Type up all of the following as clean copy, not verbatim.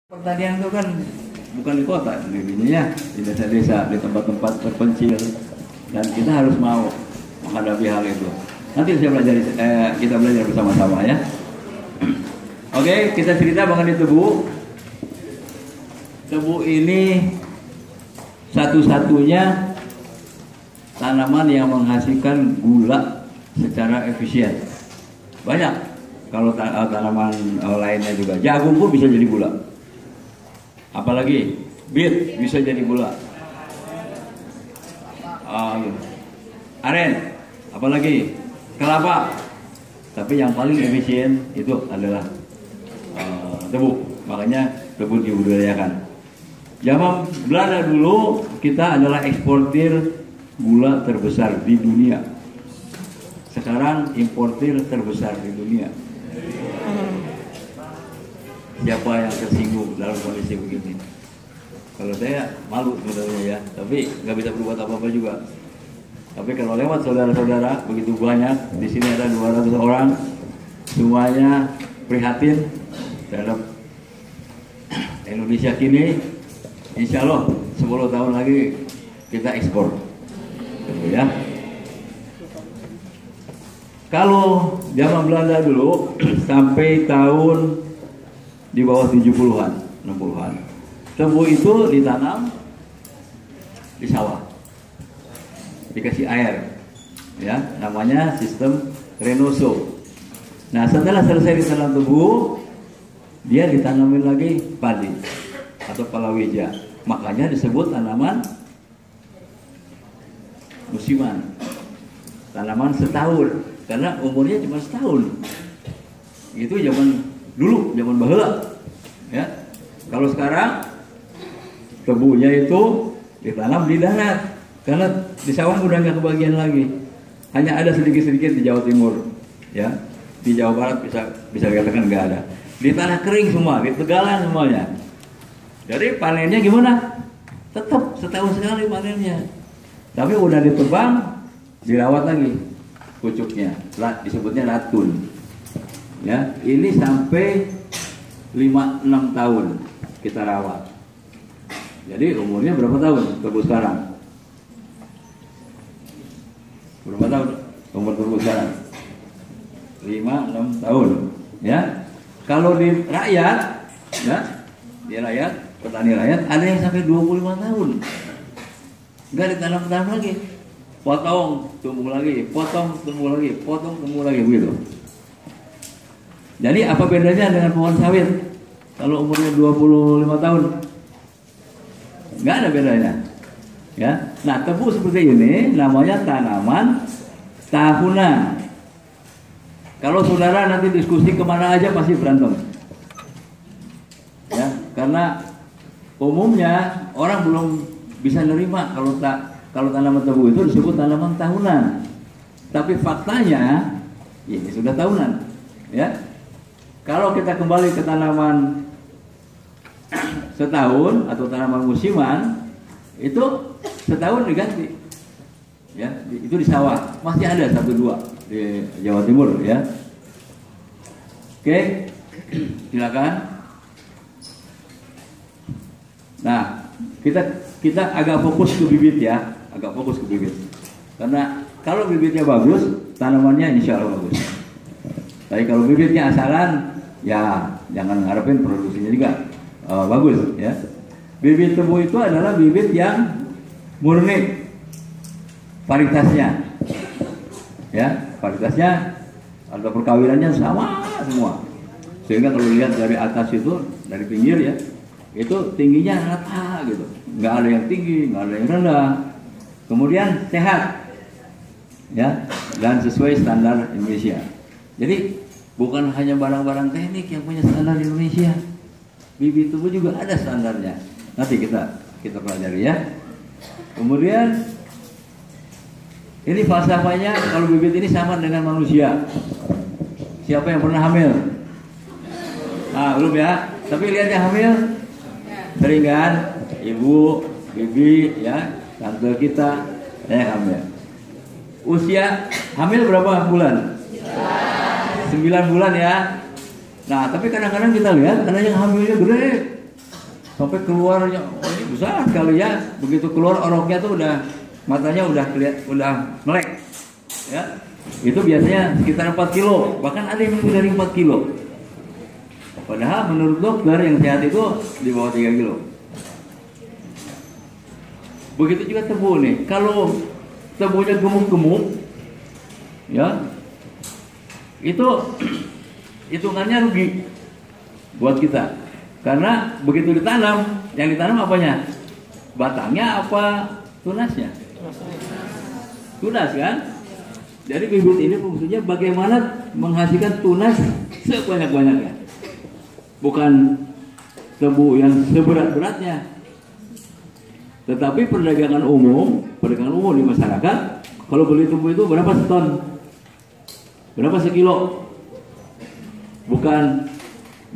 Pertanian itu kan bukan di kota, ya, di desa-desa, di tempat-tempat terpencil, dan kita harus mau menghadapi hal itu. Nanti kita belajar bersama-sama ya. Oke, kita cerita mengenai tebu. Tebu ini satu-satunya tanaman yang menghasilkan gula secara efisien. Banyak. Kalau tanaman lainnya juga, jagung pun bisa jadi gula. Apalagi beet bisa jadi gula. Aren, apalagi kelapa. Tapi yang paling efisien itu adalah tebu. Makanya tebu dibudidayakan. Zaman Belanda dulu kita adalah eksportir gula terbesar di dunia. Sekarang importir terbesar di dunia. Siapa yang tersinggung dalam kondisi begini? Kalau saya malu sebenarnya ya, tapi nggak bisa berbuat apa-apa juga. Tapi kalau lewat saudara-saudara begitu banyak, di sini ada 200 orang, semuanya prihatin terhadap Indonesia kini. Insya Allah 10 tahun lagi kita ekspor, gitu ya. Kalau zaman Belanda dulu sampai tahun di bawah 70-an, 60-an, tebu itu ditanam di sawah, dikasih air, ya, namanya sistem Renoso. Nah, setelah selesai ditanam tebu, dia ditanamin lagi padi atau palawija, makanya disebut tanaman musiman, tanaman setahun, karena umurnya cuma setahun. Itu zaman dulu, zaman baheula, ya. Kalau sekarang tebunya itu ditanam di darat, karena di sawah udah nggak kebagian lagi. Hanya ada sedikit-sedikit di Jawa Timur, ya. Di Jawa Barat bisa dikatakan nggak ada. Di tanah kering semua, di tegalan semuanya. Jadi panennya gimana? Tetap setahun sekali panennya. Tapi udah ditebang, dirawat lagi pucuknya, disebutnya ratun. Ya, ini sampai 5-6 tahun kita rawat. Jadi umurnya berapa tahun tebu sekarang? Berapa tahun umur tebu sekarang? 5-6 tahun. Ya, kalau di rakyat, ya, di rakyat, petani rakyat ada yang sampai 25 tahun. Enggak ditanam-tanam lagi. Potong, tumbuh lagi, potong, tumbuh lagi, potong, tumbuh lagi, begitu. Jadi apa bedanya dengan pohon sawit? Kalau umurnya 25 tahun, nggak ada bedanya, ya. Nah, tebu seperti ini namanya tanaman tahunan. Kalau saudara nanti diskusi kemana aja pasti berantem, ya. Karena umumnya orang belum bisa nerima kalau tanaman tebu itu disebut tanaman tahunan. Tapi faktanya ini sudah tahunan, ya. Kalau kita kembali ke tanaman setahun atau tanaman musiman, itu setahun diganti, ya. Itu di sawah masih ada 1-2 di Jawa Timur, ya. Oke, silakan. Nah, kita agak fokus ke bibit, ya, agak fokus ke bibit. Karena kalau bibitnya bagus, tanamannya insya Allah bagus. Tapi kalau bibitnya asalan, ya jangan harapin produksinya juga bagus, ya. Bibit tebu itu adalah bibit yang murni varietasnya, ya, varietasnya atau perkawinannya sama semua, sehingga kalau lihat dari atas itu, dari pinggir, ya, itu tingginya rata gitu, nggak ada yang tinggi, nggak ada yang rendah, kemudian sehat, ya, dan sesuai standar Indonesia. Jadi bukan hanya barang-barang teknik yang punya standar di Indonesia, bibit tebu juga ada standarnya. Nanti kita pelajari, ya. Kemudian ini falsafahnya, kalau bibit ini sama dengan manusia. Siapa yang pernah hamil? Ah, belum, ya. Tapi lihat yang hamil, sering kan? Ibu, bibi, ya, tante kita, hamil. Usia hamil berapa bulan? 9 bulan, ya. Nah, tapi kadang-kadang kita lihat ada yang hamilnya gede, sampai keluarnya, oh ini besar kali ya. Begitu keluar oroknya tuh udah matanya udah udah melek, ya. Itu biasanya sekitar 4 kilo, bahkan ada yang lebih dari 4 kilo. Padahal menurut dokter yang sehat itu di bawah 3 kilo. Begitu juga tebu nih, kalau tebunya gemuk-gemuk, ya, itu hitungannya rugi buat kita. Karena begitu ditanam, yang ditanam apanya? Batangnya apa tunasnya? Tunas kan? Jadi bibit ini fungsinya bagaimana menghasilkan tunas sebanyak-banyaknya. Bukan tebu yang seberat-beratnya. Tetapi perdagangan umum di masyarakat, kalau beli tebu itu berapa seton? Berapa sekilo? Bukan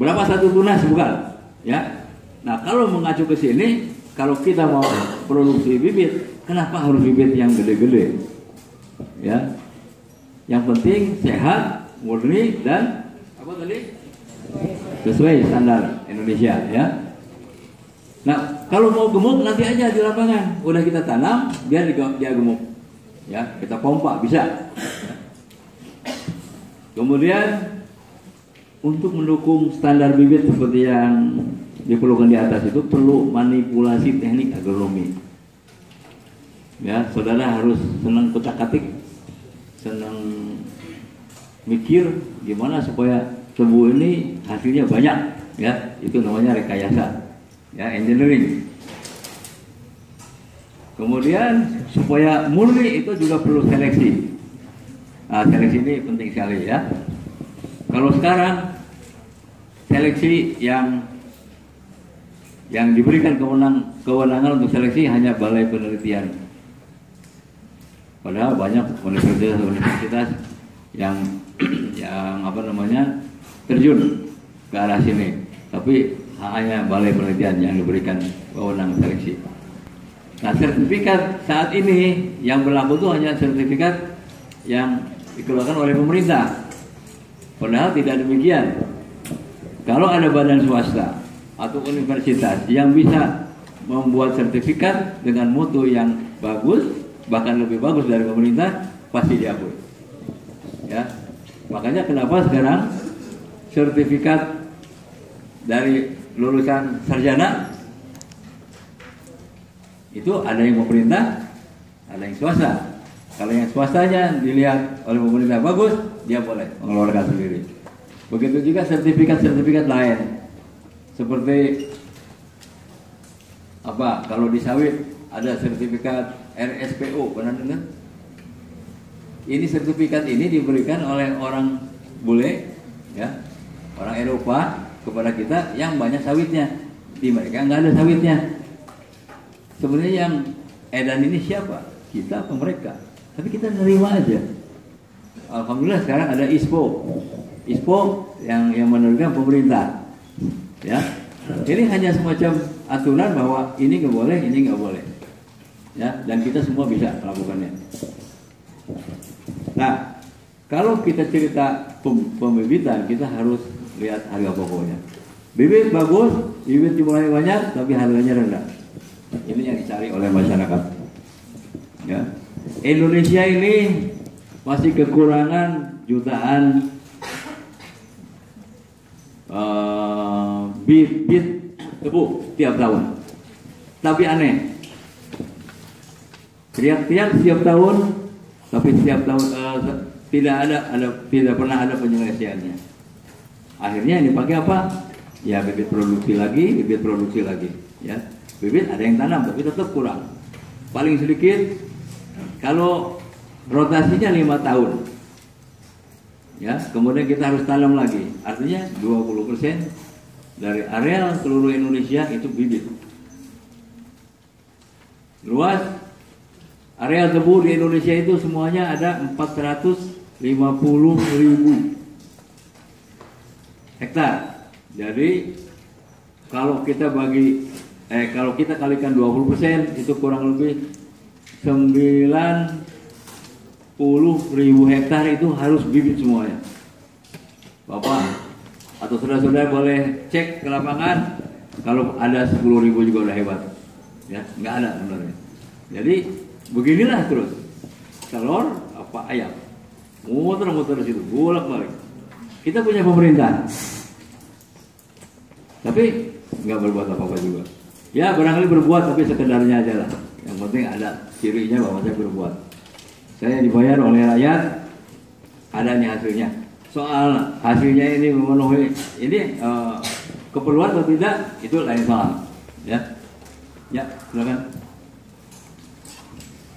berapa satu tunas, bukan. Ya. Nah, kalau mengacu ke sini, kalau kita mau produksi bibit, kenapa harus bibit yang gede-gede? Ya. Yang penting sehat, murni, dan apa tadi? Sesuai standar Indonesia, ya. Nah, kalau mau gemuk nanti aja di lapangan. Udah kita tanam, biar dia gemuk. Ya, kita pompa bisa. Kemudian untuk mendukung standar bibit seperti yang diperlukan di atas itu perlu manipulasi teknik agronomi. Ya, saudara harus senang kutak-katik, senang mikir gimana supaya tebu ini hasilnya banyak, ya. Itu namanya rekayasa, ya, engineering. Kemudian supaya murni itu juga perlu seleksi. Nah, seleksi ini penting sekali, ya. Kalau sekarang seleksi yang diberikan kewenangan untuk seleksi hanya Balai Penelitian. Padahal banyak universitas yang terjun ke arah sini. Tapi hanya Balai Penelitian yang diberikan wewenang seleksi. Nah, sertifikat saat ini yang berlaku itu hanya sertifikat yang dikeluarkan oleh pemerintah. Padahal tidak demikian. Kalau ada badan swasta atau universitas yang bisa membuat sertifikat dengan mutu yang bagus, bahkan lebih bagus dari pemerintah, pasti diakui. Ya, makanya kenapa sekarang sertifikat dari lulusan sarjana itu ada yang pemerintah, ada yang swasta. Kalau yang swastanya dilihat oleh pemerintah bagus, dia boleh mengeluarkan sendiri. Begitu juga sertifikat-sertifikat lain, seperti apa? Kalau di sawit ada sertifikat RSPO, pernah dengar? Ini sertifikat ini diberikan oleh orang bule, ya, orang Eropa kepada kita yang banyak sawitnya. Di mereka nggak ada sawitnya. Sebenarnya yang edan ini siapa? Kita atau mereka? Tapi kita nerima aja. Alhamdulillah sekarang ada ISPO yang menerbitkan pemerintah. Ya, ini hanya semacam aturan bahwa ini nggak boleh, ini nggak boleh. Ya, dan kita semua bisa melakukannya. Nah, kalau kita cerita pembibitan, kita harus lihat harga pokoknya. Bibit bagus, bibit jumlahnya banyak, tapi harganya rendah. Ini yang dicari oleh masyarakat. Ya. Indonesia ini masih kekurangan jutaan bibit tebu tiap tahun. Tapi aneh, teriak-teriak setiap tahun, tapi setiap tahun tidak pernah ada penyelesaiannya. Akhirnya yang dipakai apa? Ya bibit produksi lagi, ya. Bibit ada yang tanam tapi tetap kurang. Paling sedikit kalau rotasinya 5 tahun. Ya, kemudian kita harus tanam lagi. Artinya 20% dari areal seluruh Indonesia itu bibit. Luas areal tebu di Indonesia itu semuanya ada 450.000 hektar. Jadi kalau kita kalikan 20% itu kurang lebih 90.000 hektar itu harus bibit semuanya. Bapak atau saudara-saudara boleh cek ke lapangan Kalau ada 10.000 juga udah hebat. Ya, nggak ada sebenarnya. Jadi beginilah terus. Telur apa ayam. Muter-muter di situ, bolak-balik. Kita punya pemerintah. Tapi nggak berbuat apa-apa juga. Ya barangkali berbuat tapi sekedarnya aja lah. Yang penting ada cirinya bahwa saya berbuat. Saya dibayar oleh rakyat, adanya hasilnya. Soal hasilnya ini memenuhi ini keperluan atau tidak itu lain soal. Ya, ya silakan.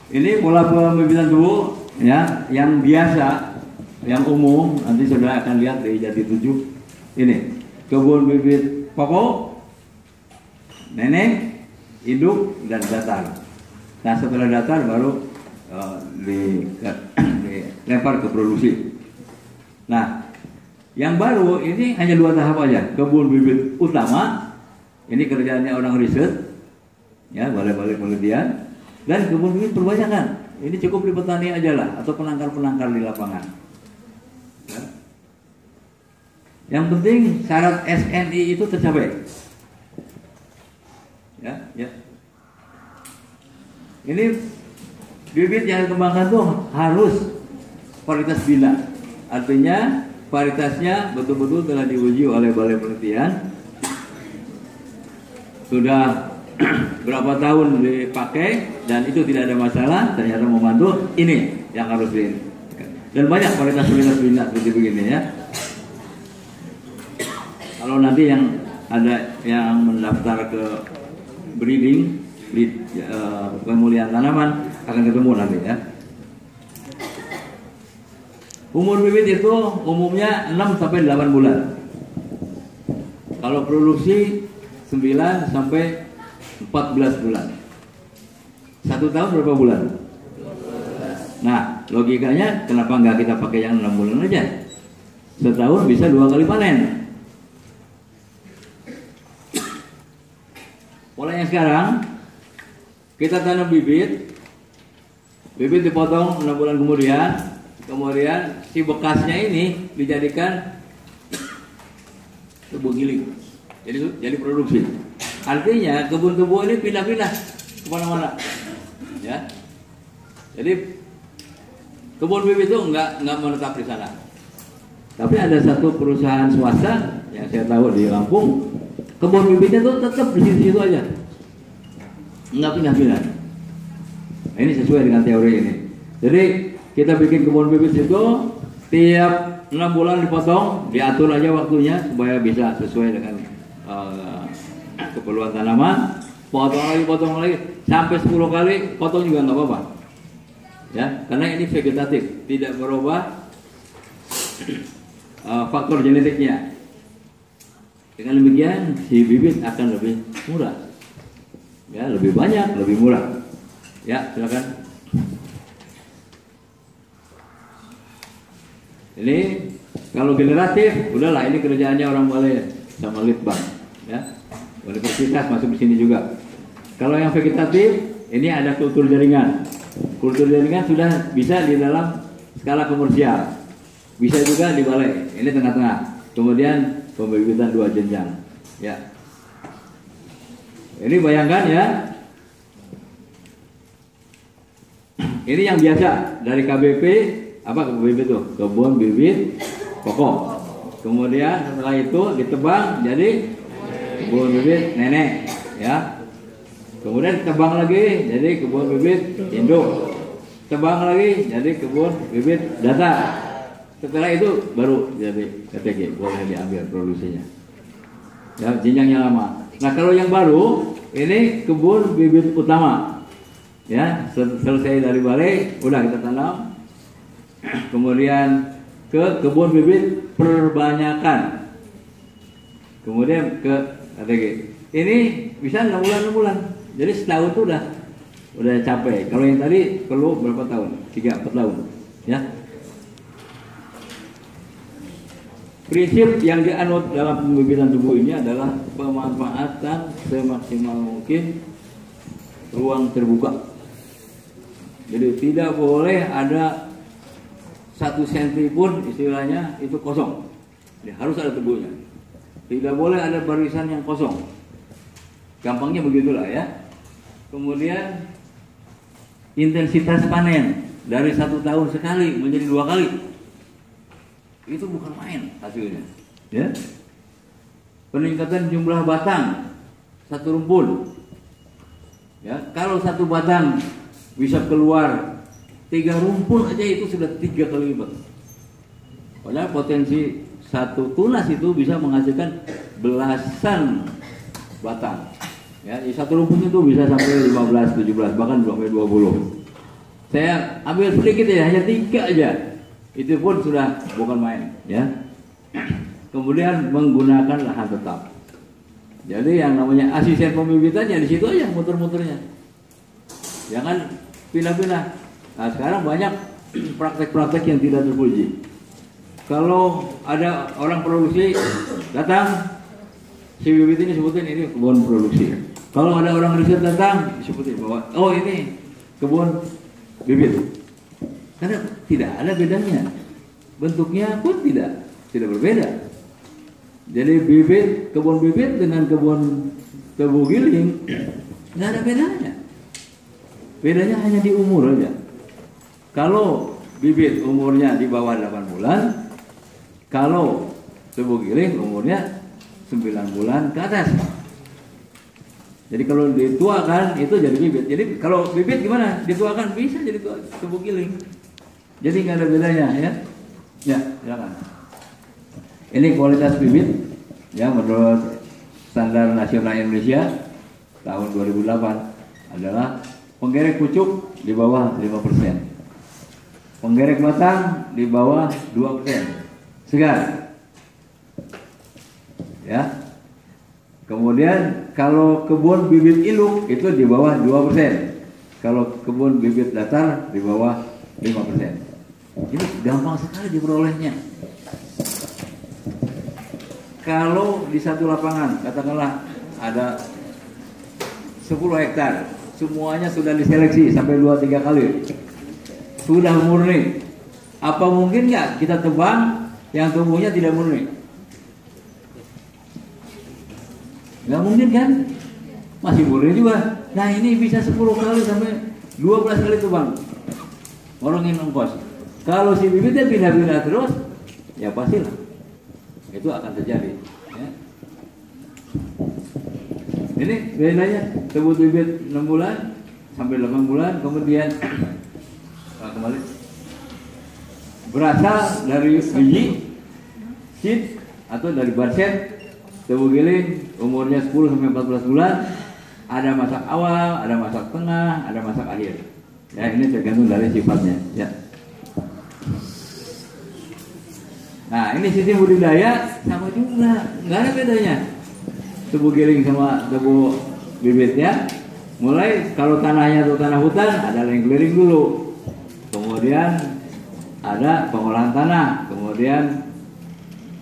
Ini pola pembibitan tubuh ya, yang biasa, yang umum nanti saudara akan lihat di Jati 7. Ini kebun bibit pokok, nenek, induk dan datar. Nah setelah datar baru dilempar ke produksi. Nah, yang baru ini hanya 2 tahap aja. Kebun bibit utama, ini kerjaannya orang riset, ya balai-balai penelitian, dan kebun bibit perbanyakan. Ini cukup di petani aja lah, atau penangkar-penangkar di lapangan. Ya. Yang penting syarat SNI itu tercapai. Ya, ya. Ini bibit yang dikembangkan tuh harus varietas bina. Artinya varietasnya betul-betul telah diuji oleh balai penelitian. Sudah berapa tahun dipakai dan itu tidak ada masalah, ternyata membantu. Ini yang harus di. Dan banyak varietas bina seperti begini ya. Kalau nanti yang ada yang mendaftar ke breeding, pemulihan tanaman akan ketemu nanti ya. Umur bibit itu umumnya 6 sampai 8 bulan. Kalau produksi 9 sampai 14 bulan. 1 tahun berapa bulan? Nah, logikanya kenapa nggak kita pakai yang 6 bulan aja? Setahun bisa 2 kali panen. Polanya sekarang kita tanam bibit dipotong 6 bulan kemudian si bekasnya ini dijadikan tebu giling, jadi produksi. Artinya kebun tebu ini pindah-pindah kemana-mana, ya. Jadi kebun bibit itu nggak menetap di sana. Tapi ada satu perusahaan swasta yang saya tahu di Lampung, kebun bibitnya itu tetap di situ aja, nggak pindah-pindah. Nah, ini sesuai dengan teori ini. Jadi kita bikin kebun bibit itu tiap 6 bulan dipotong, diatur aja waktunya supaya bisa sesuai dengan keperluan tanaman. Potong lagi sampai 10 kali potong juga nggak apa-apa. Ya, karena ini vegetatif, tidak merubah faktor genetiknya. Dengan demikian si bibit akan lebih murah. Ya, lebih banyak, lebih murah. Ya, silakan. Ini kalau generatif, udahlah ini kerjaannya orang balai sama litbang, ya. Universitas masuk di sini juga. Kalau yang vegetatif, ini ada kultur jaringan. Kultur jaringan sudah bisa di dalam skala komersial, bisa juga di balai. Ini tengah-tengah. Kemudian pembibitan 2 jenjang, ya. Ini bayangkan ya. Ini yang biasa dari KBP. Apa kebun bibit itu? Kebun bibit pokok. Kemudian setelah itu ditebang jadi kebun bibit nenek, ya. Kemudian tebang lagi jadi kebun bibit induk. Tebang lagi jadi kebun bibit datar. Setelah itu baru jadi KTG, boleh diambil produksinya. Ya, jenjangnya lama. Nah, kalau yang baru ini kebun bibit utama. Ya, selesai dari balai, udah kita tanam. Kemudian ke kebun bibit perbanyakan. Kemudian ke KTG. Ini bisa 6 bulan. Jadi setahun itu udah capek. Kalau yang tadi perlu berapa tahun? 3-4 tahun. Ya. Prinsip yang dianut dalam pembibitan tubuh ini adalah pemanfaatan semaksimal mungkin ruang terbuka. Jadi tidak boleh ada 1 senti pun istilahnya itu kosong. Jadi harus ada tebunya. Tidak boleh ada barisan yang kosong. gampangnya begitulah ya. Kemudian intensitas panen dari 1 tahun sekali menjadi 2 kali, itu bukan main hasilnya ya. Peningkatan jumlah batang satu rumpun ya, kalau 1 batang bisa keluar 3 rumpun aja, itu sudah 3 kali lipat. Padahal potensi 1 tunas itu bisa menghasilkan belasan batang ya. 1 rumpun itu bisa sampai 15, 17, bahkan sampai 20. Saya ambil sedikit ya, hanya 3 aja, itu pun sudah bukan main ya. Kemudian menggunakan lahan tetap. Jadi yang namanya asisten pembibitannya di situ aja muter-muternya, jangan pindah-pindah. Nah sekarang banyak praktek-praktek yang tidak terpuji. Kalau ada orang produksi datang, si bibit ini sebutin ini kebun produksi. Kalau ada orang riset datang, sebutin bahwa oh ini kebun bibit. Karena tidak ada bedanya, bentuknya pun tidak berbeda. Jadi kebun bibit dengan kebun tebu giling nggak ada bedanya. Bedanya hanya di umur aja. Kalau bibit umurnya di bawah 8 bulan, kalau tebu giling umurnya 9 bulan ke atas. Jadi kalau dituakan itu jadi bibit. Jadi kalau bibit gimana? Dituakan bisa jadi tebu giling. Jadi nggak ada bedanya ya. Ya, silakan. Ini kualitas bibit ya menurut Standar Nasional Indonesia tahun 2008 adalah penggerek pucuk di bawah 5%, penggerek batang di bawah 2%, segar ya. Kemudian kalau kebun bibit iluk itu di bawah 2%, kalau kebun bibit datar di bawah 5%. Ini gampang sekali diperolehnya. Kalau di satu lapangan katakanlah ada 10 hektar, semuanya sudah diseleksi sampai 2-3 kali, sudah murni. Apa mungkin nggak kita tebang yang tumbuhnya tidak murni? Nggak mungkin kan? Masih murni juga. Nah ini bisa 10 kali sampai 12 kali tebang, ngorongin ongkos. Kalau si bibitnya pindah-pindah terus, ya pastilah itu akan terjadi ya. Ini bedanya tebu bibit 6 bulan sampai 8 bulan, kemudian kembali berasal dari biji, seed atau dari barset. Tebu giling umurnya 10 sampai 14 bulan, ada masak awal, ada masak tengah, ada masak akhir. Ya ini tergantung dari sifatnya ya. Nah ini sistem budidaya sama juga, nggak ada bedanya. Tebu giling sama tebu bibitnya, mulai kalau tanahnya itu tanah hutan ada land clearing dulu, kemudian ada pengolahan tanah, kemudian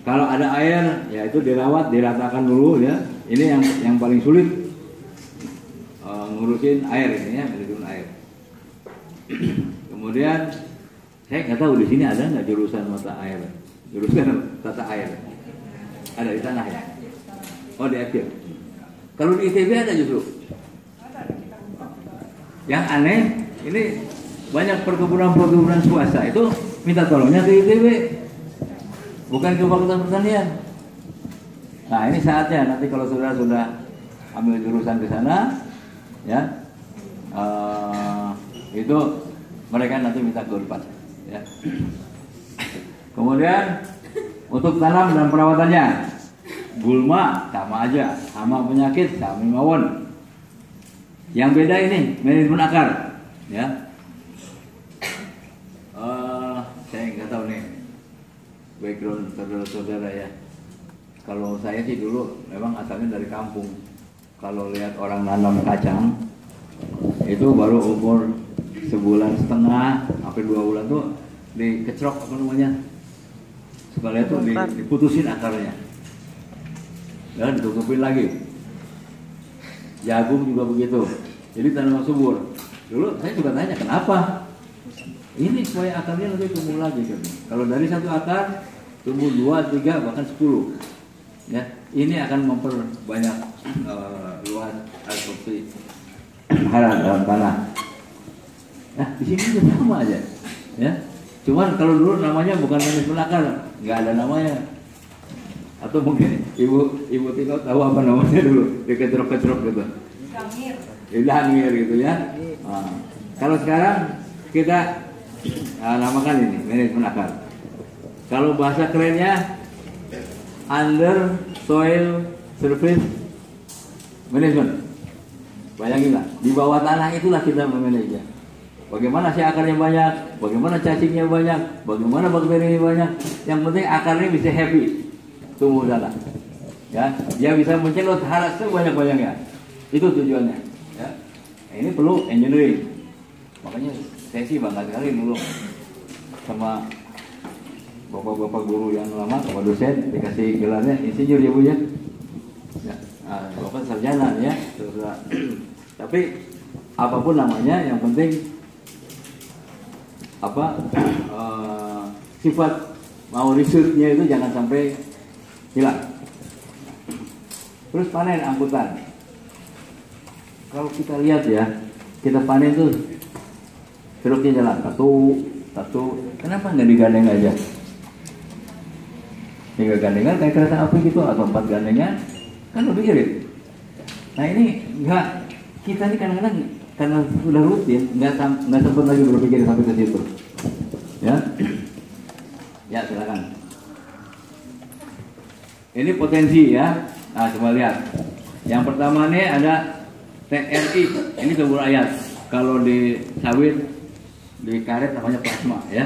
kalau ada air ya itu dirawat, diratakan dulu ya. Ini yang paling sulit ngurusin air ini ya, manajemen air. Kemudian saya nggak tahu di sini ada nggak jurusan mata air, jurusan tata air, ada di tanah ya? Oh di FK. Kalau di ITB ada justru. Yang aneh ini banyak perkebunan swasta itu minta tolongnya ke ITB, bukan ke Fakultas Pertanian. Nah ini saatnya nanti kalau saudara sudah ambil jurusan ke sana, ya itu mereka nanti minta ke Unpad. Ya. Kemudian untuk tanam dan perawatannya, gulma sama aja, hama penyakit sama mawon. Yang beda ini manajemen akar, ya. Saya nggak tahu nih background saudara-saudara ya. Kalau saya sih dulu memang asalnya dari kampung. Kalau lihat orang nanam kacang itu baru umur sebulan setengah sampai 2 bulan tuh dikecrok apa namanya, sekalian tuh diputusin akarnya dan ditutupin lagi. Jagung juga begitu, jadi tanaman subur. Dulu saya juga tanya kenapa ini supaya akarnya lebih tumbuh lagi kan. Kalau dari satu akar tumbuh 2, 3 bahkan 10 ya, ini akan memperbanyak luas seperti haram dalam tanah. Nah, di sini juga sama aja, ya. Cuman kalau dulu namanya bukan manis penakar, nggak ada namanya. Atau mungkin ibu Tino tahu apa namanya dulu, dikecerok-kecerok gitu. Langir gitu ya. Nah, kalau sekarang kita namakan ini manis penakar. Kalau bahasa kerennya under soil surface management. Bayanginlah, di bawah tanah itulah kita memanage. Bagaimana sih akarnya banyak, bagaimana cacingnya banyak, bagaimana bakterinya banyak. Yang penting akarnya bisa happy tumbuh sana. Ya, dia bisa mencelot haras sebanyak-banyaknya. Itu tujuannya. Ya. Nah, ini perlu engineering. Makanya saya sih bangga sekali dulu sama bapak-bapak guru yang lama, bapak dosen dikasih gelarnya insinyur ya Bu ya. Ya, bapak sarjana ya. Tapi apapun namanya, yang penting sifat mau researchnya itu jangan sampai hilang. Terus panen angkutan. Kalau kita lihat ya, kita panen tuh truknya jalan satu, kenapa nggak digandeng aja? 3 gandengan kayak kereta api gitu atau 4 gandengan kan lebih irit. Nah ini nggak, kita ini kadang-kadang karena sudah rutin nggak sempat lagi berpikir sampai ke situ. Ya, ya silakan. Ini potensi ya. Nah coba lihat. Yang pertama nih ada TRI. Ini sumber ayat. Kalau di sawit, di karet namanya plasma ya.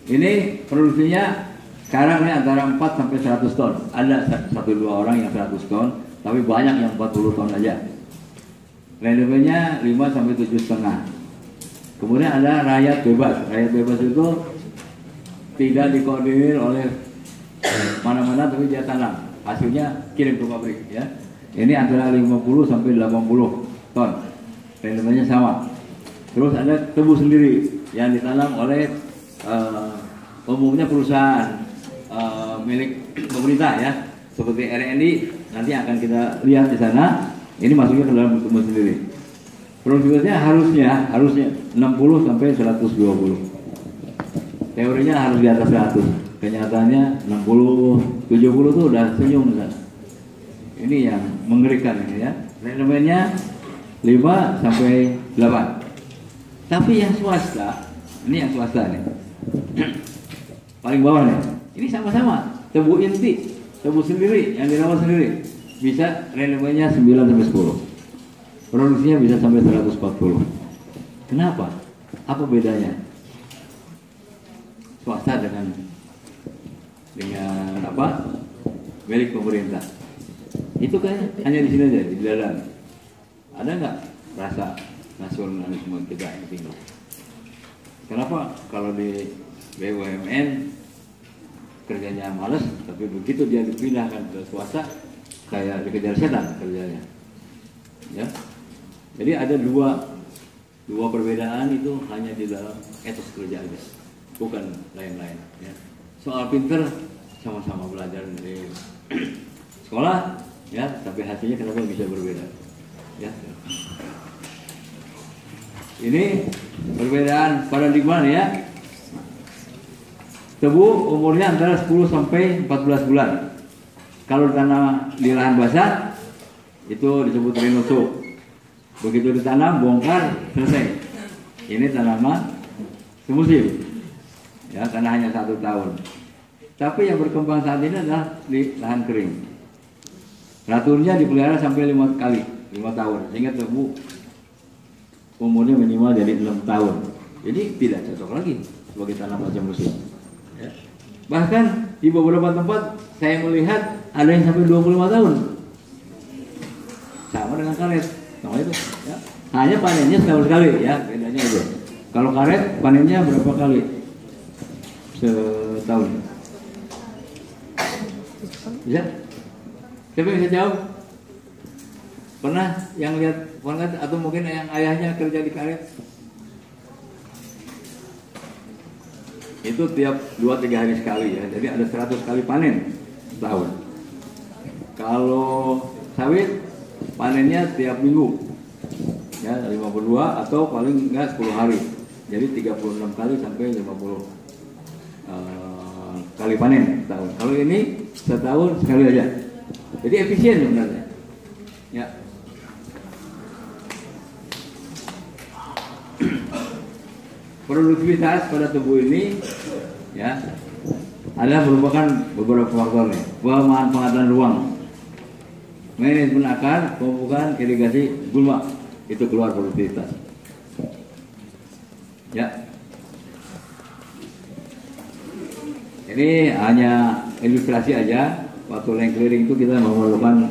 Ini produksinya sekarang ini antara 4 sampai 100 ton. Ada 1-2 orang yang 100 ton, tapi banyak yang 40 ton aja. Renovenya 5 sampai 7,5. Kemudian ada rakyat bebas. Rakyat bebas itu tidak dikoordinir oleh mana-mana, tapi dia tanam. Hasilnya kirim ke pabrik ya. Ini antara 50 sampai 80 ton. Renovenya sama. Terus ada tebu sendiri yang ditanam oleh umumnya perusahaan milik pemerintah ya, seperti RNI. Nanti akan kita lihat di sana. Ini masuknya ke dalam tebu sendiri. Produktivitasnya harusnya 60 sampai 120. Teorinya harus di atas 100. Kenyataannya 60, 70 itu udah senyum kan. Ini yang mengerikan ini ya. Rendemennya 5 sampai 8. Tapi yang swasta, ini yang swasta nih. Paling bawah nih. Ini sama-sama tebu inti, tebu sendiri yang dirawat sendiri. Bisa rendemennya 9 sampai 10. Produksinya bisa sampai 140. Kenapa? Apa bedanya swasta dengan apa? Milik pemerintah? Itu kan hanya di sini aja, di dalam. Ada nggak rasa nasionalisme kita yang tinggi? Kenapa kalau di BUMN kerjanya males, tapi begitu dia dipindahkan ke swasta kayak dikejar setan kerjanya? Ya. Jadi ada dua perbedaan itu hanya di dalam etos kerja aja, bukan lain-lain. Ya. Soal pinter sama-sama belajar dari sekolah, ya, tapi hasilnya kenapa bisa berbeda? Ya. Ini perbedaan paradigma ya. Tebu umurnya antara 10 sampai 14 bulan. Kalau ditanam di lahan basah itu disebut renoso. Begitu ditanam, bongkar, selesai. Ini tanaman semusim, ya, karena hanya 1 tahun. Tapi yang berkembang saat ini adalah di lahan kering. Ratunya dipelihara sampai 5 tahun, sehingga tebu umurnya minimal jadi 6 tahun. Jadi tidak cocok lagi sebagai tanaman semusim. Ya. Bahkan di beberapa tempat saya melihat ada yang sampai 25 tahun. Sama dengan karet. Sama itu, ya. Hanya panennya setahun sekali, ya, bedanya itu. Kalau karet panennya berapa kali? Setahun. Bisa? Siapa yang bisa jawab? Pernah yang lihat pernah atau mungkin yang ayahnya kerja di karet? Itu tiap 2-3 hari sekali ya. Jadi ada 100 kali panen setahun. Kalau sawit panennya tiap minggu. Ya, 52 atau paling enggak 10 hari. Jadi 36 kali sampai 50 kali panen setahun. Kalau ini setahun sekali aja. Jadi efisien sebenarnya. Ya. Produktivitas pada tubuh ini ya adalah merupakan beberapa faktor nih. Pemanfaatan ruang, manajemen akar, pemupukan, irigasi, gulma, itu keluar produktivitas. Ya. Ini hanya ilustrasi aja. Waktu land clearing itu kita memerlukan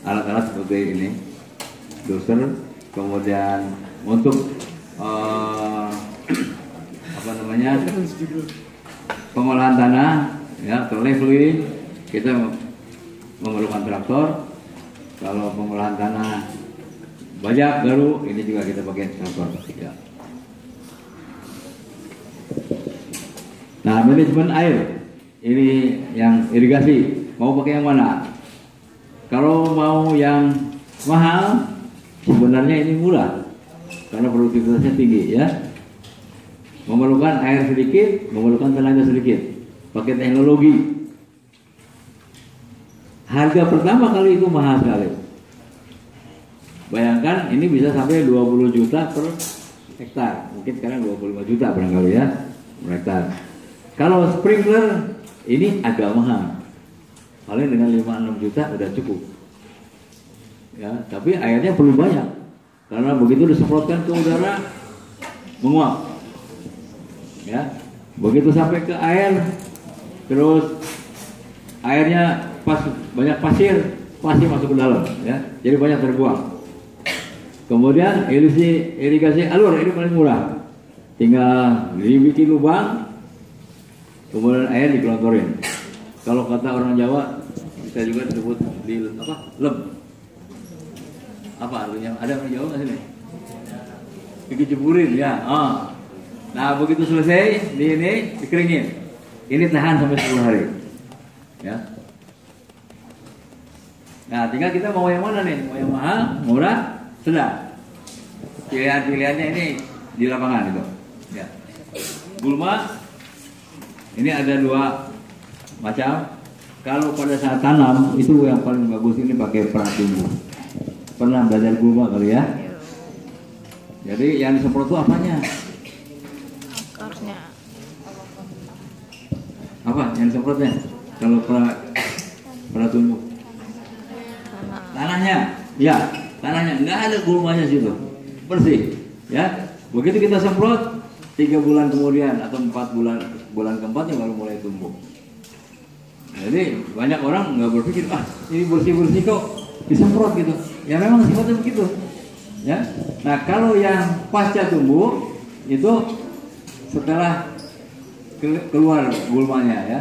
alat-alat seperti ini, doser, kemudian untuk apa namanya, pengolahan tanah, ya, atau leveling, kita memerlukan traktor. Kalau pengolahan tanah bajak baru, ini juga kita pakai traktor. Ya. Nah, manajemen air, ini yang irigasi, mau pakai yang mana? Kalau mau yang mahal, sebenarnya ini murah, karena produktivitasnya tinggi, ya. Memerlukan air sedikit, memerlukan tenaga sedikit, pakai teknologi. Harga pertama kali itu mahal sekali. Bayangkan ini bisa sampai 20 juta per hektar, mungkin sekarang 25 juta barangkali ya per hektar. Kalau sprinkler ini agak mahal, paling dengan 5-6 juta udah cukup. Ya, tapi airnya perlu banyak, karena begitu disemprotkan ke udara menguap. Ya, begitu sampai ke air, terus airnya pas banyak pasir masuk ke dalam, ya, jadi banyak terbuang. Kemudian irigasi alur ini paling murah, tinggal dibikin lubang, kemudian air digelontorin. Kalau kata orang Jawa, kita juga disebut di apa? Lem. Apa artinya? Ada orang Jawa nggak sini? Dijeburin, ya. Nah, begitu selesai, dikeringin. Ini tahan sampai 10 hari. Ya. Nah, tinggal kita mau yang mana nih? Mau yang mahal, murah, sedang. Pilihan-pilihannya ini di lapangan itu. Ya. Gulma, ini ada 2 macam. Kalau pada saat tanam, itu yang paling bagus ini pakai pratumbuh. Pernah belajar gulma kali ya? Jadi yang disemprot itu apanya? Apa yang disemprotnya? Kalau pratumbuh? Tanahnya, ya, tanahnya nggak ada gulmanya situ, bersih, ya. Begitu kita semprot, 3 bulan kemudian atau 4 bulan keempatnya baru mulai tumbuh. Jadi banyak orang nggak berpikir, ini bersih kok disemprot gitu. Ya memang sifatnya begitu, ya. Nah, kalau yang pasca tumbuh itu setelah keluar gulmanya, ya,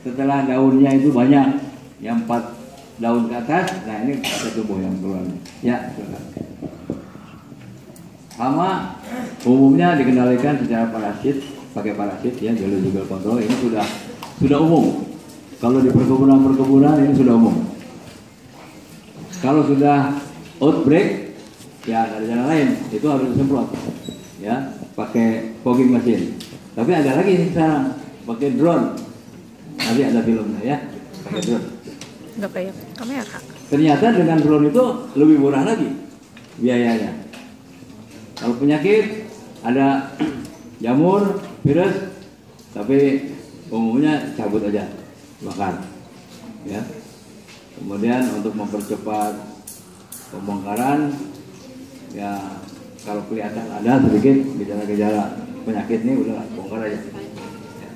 setelah daunnya itu banyak, yang 4 daun ke atas, nah ini pasca tumbuh yang keluar. Ya, hama umumnya dikendalikan secara parasit, pakai parasit, ya, biological control. Ini sudah umum. Kalau di perkebunan ini sudah umum. Kalau sudah outbreak, ya ada jalan lain, itu harus disemprot, ya, pakai fogging machine. Tapi ada lagi sekarang pakai drone. Nanti ada filmnya, ya, pakai drone. Nggak kayak kamera. Ternyata dengan drone itu lebih murah lagi biayanya. Kalau penyakit ada jamur, virus, tapi umumnya cabut aja, bakar, ya. Kemudian untuk mempercepat pembongkaran, ya, kalau kelihatan ada sedikit gejala-gejala penyakit ini udah bongkar aja. Ya.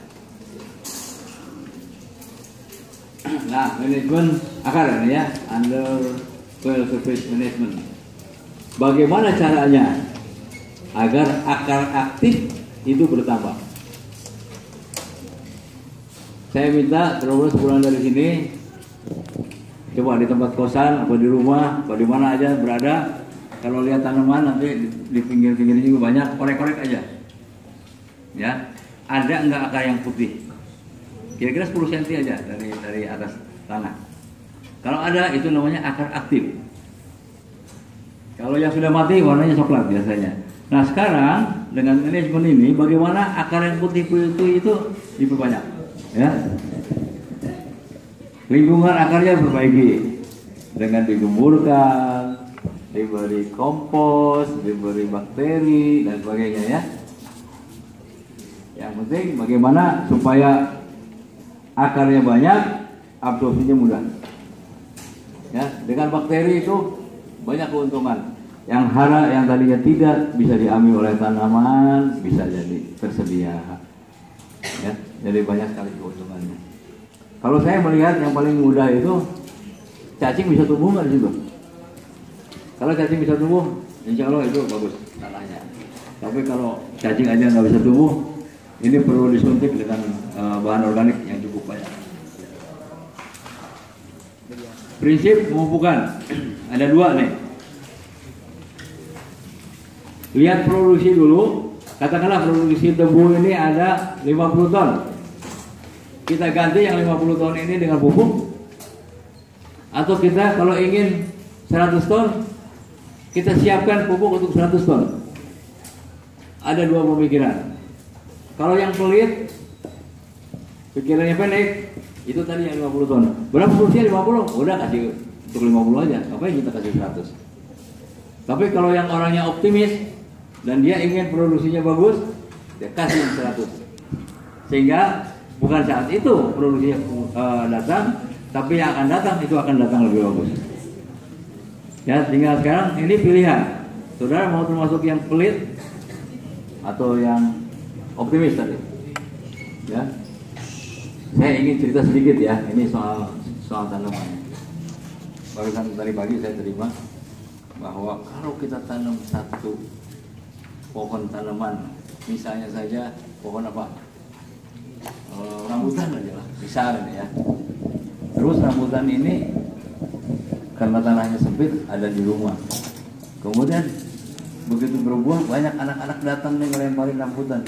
Nah, manajemen akar ini, ya, under soil surface management. Bagaimana caranya agar akar aktif itu bertambah? Saya minta terus pulang dari sini, coba di tempat kosan, atau di rumah, atau di mana aja berada, kalau lihat tanaman nanti di pinggir-pinggir juga banyak, korek-korek aja. Ya, ada enggak akar yang putih? Kira-kira 10 cm aja dari atas tanah. Kalau ada, itu namanya akar aktif. Kalau yang sudah mati warnanya coklat biasanya. Nah sekarang dengan manajemen ini bagaimana akar yang putih itu diperbanyak, ya. Lingkungan akarnya diperbaiki dengan digemburkan, diberi kompos, diberi bakteri dan sebagainya ya. Yang penting bagaimana supaya akarnya banyak, absorpsinya mudah. Ya, dengan bakteri itu banyak keuntungan. Yang yang tadinya tidak bisa diambil oleh tanaman bisa jadi tersedia. Ya, jadi banyak sekali keuntungannya. Kalau saya melihat yang paling mudah itu cacing bisa tumbuh nggak di situ? Kalau cacing bisa tumbuh, insya Allah itu bagus tanahnya. Tapi kalau cacing aja nggak bisa tumbuh, ini perlu disuntik dengan bahan organik yang cukup banyak. Prinsip pemupukan ada dua nih. Lihat produksi dulu. Katakanlah produksi tebu ini ada 50 ton. Kita ganti yang 50 ton ini dengan pupuk. Atau kita kalau ingin 100 ton, kita siapkan pupuk untuk 100 ton. Ada dua pemikiran. Kalau yang pelit, pikirannya pendek, itu tadi yang 50 ton. Berapa produksinya 50? Udah kasih untuk 50 aja. Ngapain kita kasih 100? Tapi kalau yang orangnya optimis dan dia ingin produksinya bagus, dia kasih 100. Sehingga bukan saat itu produksinya datang, tapi yang akan datang itu akan datang lebih bagus. Ya, tinggal sekarang ini pilihan. Saudara mau termasuk yang pelit atau yang optimis tadi? Ya. Saya ingin cerita sedikit ya, ini soal tanaman. Barusan tadi pagi saya terima bahwa kalau kita tanam satu pohon tanaman, misalnya saja pohon apa? Rambutan aja lah, misalnya ya. Terus rambutan ini karena tanahnya sempit ada di rumah. Kemudian begitu berbuah banyak anak-anak datang nih ngelemparin rambutan.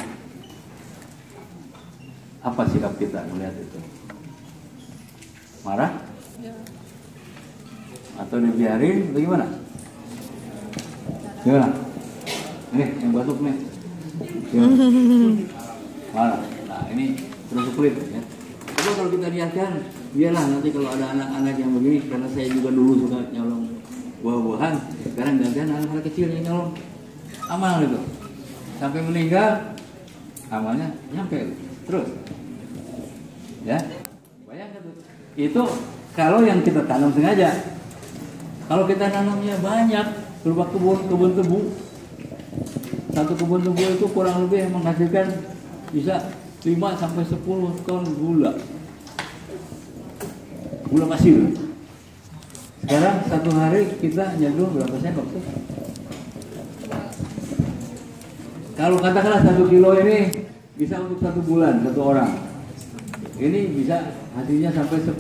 Apa sikap kita melihat itu? Marah? Atau dibiarin? Bagaimana? Gimana? Nih, yang batuk nih. Marah. Nah, ini terus pelit ya. Coba kalau kita lihatkan, biarlah nanti kalau ada anak-anak yang begini, karena saya juga dulu suka nyolong buah-buahan, sekarang gantian anak-anak kecil yang nyolong. Amal itu. Sampai meninggal, amalnya nyampe terus. Ya. Bayangkan tuh. Itu kalau yang kita tanam sengaja. Kalau kita tanamnya banyak, berupa kebun tebu. Satu kebun tebu itu kurang lebih menghasilkan bisa 5 sampai 10 ton gula. Gula pasir. Sekarang satu hari kita nyeduh berapa sendok tuh? Kalau katakanlah 1 kilo ini bisa untuk 1 bulan, 1 orang. Ini bisa hasilnya sampai 10